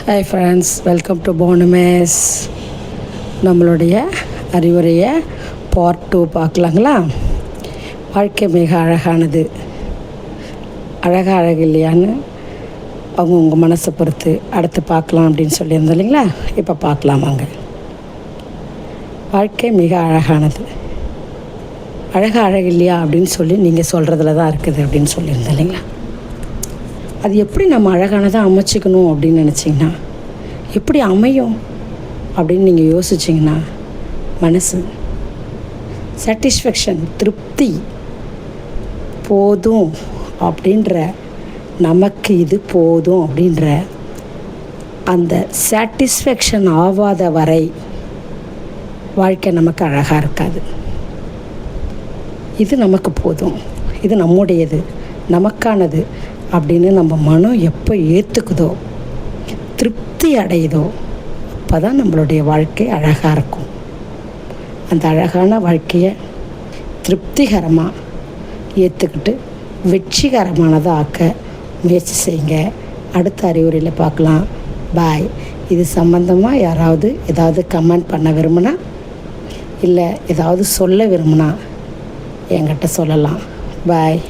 Hi friends, welcome to போனமேஸ். நம்மளுடைய அறிவுரையை பார்ட் 2 பார்க்கலாங்களா? வாழ்க்கை மிக அழகானது. அழகு இல்லையான்னு அவங்கவுங்க மனசை பொறுத்து அடுத்து பார்க்கலாம் அப்படின்னு சொல்லியிருந்தோம் இல்லைங்களா? இப்போ பார்க்கலாம் வாங்க. வாழ்க்கை மிக அழகானது. அழகு இல்லையா அப்படின்னு சொல்லி நீங்கள் சொல்கிறதுல தான் இருக்குது அப்படின்னு சொல்லியிருந்தோம் இல்லைங்களா? அது எப்படி நம்ம அழகானதாக அமைச்சிக்கணும் அப்படின்னு நினச்சிங்கன்னா எப்படி அமையும் அப்படின்னு நீங்கள் யோசிச்சிங்கன்னா, மனசு சாட்டிஸ்ஃபேக்ஷன், திருப்தி, போதும் அப்படின்ற, நமக்கு இது போதும் அப்படின்ற அந்த சாட்டிஸ்ஃபேக்ஷன் ஆகாத வரை வாழ்க்கை நமக்கு அழகாக இருக்காது. இது நமக்கு போதும், இது நம்முடையது, நமக்கானது அப்படின்னு நம்ம மனம் எப்போ ஏற்றுக்குதோ, திருப்தி அடையுதோ, அப்போ தான் நம்மளுடைய வாழ்க்கை அழகாக இருக்கும். அந்த அழகான வாழ்க்கையை திருப்திகரமாக ஏற்றுக்கிட்டு வெற்றிகரமானதாக ஆக்க முயற்சி செய்யுங்க. அடுத்த அறிவுரையில் பார்க்கலாம். பாய். இது சம்பந்தமாக யாராவது ஏதாவது கமெண்ட் பண்ண விரும்புனா, இல்லை ஏதாவது சொல்ல விரும்புனா என்கிட்ட சொல்லலாம். பாய்.